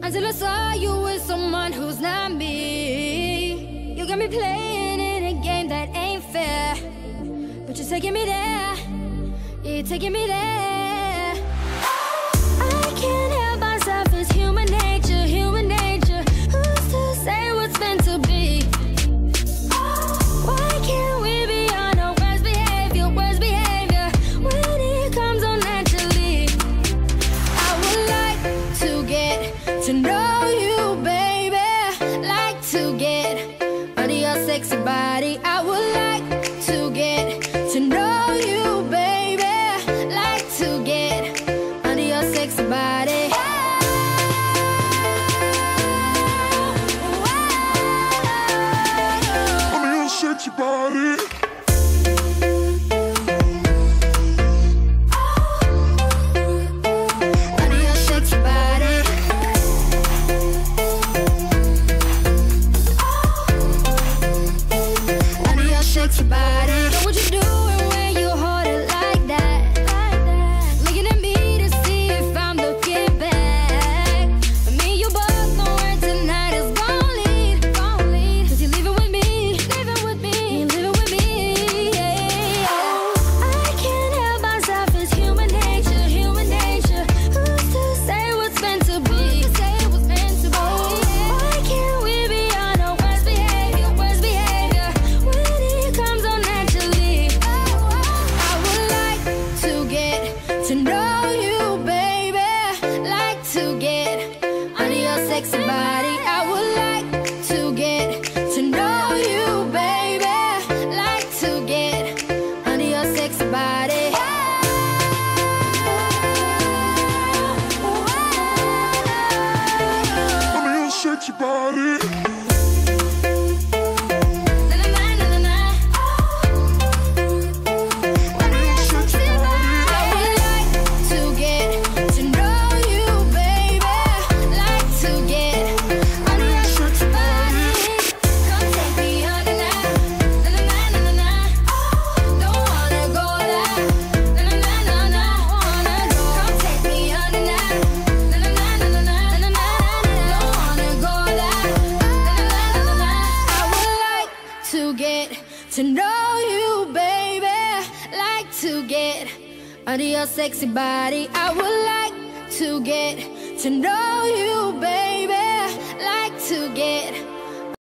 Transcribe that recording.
Until I saw you with someone who's not me. You got me playing in a game that ain't fair, but you're taking me there. Yeah, you're taking me there. I can't help myself, it's human nature, human nature. Who's to say what's meant to be? Why can't we be on our worst behavior, worst behavior, when it comes on naturally? I would like to get to know you, baby. Like to get under your sexy body. I would like to get to know you, baby. Like to get under your sexy body. Under your sexy body. body. To know you, baby, like to get under your sexy body. I would like to get to know you, baby, like to get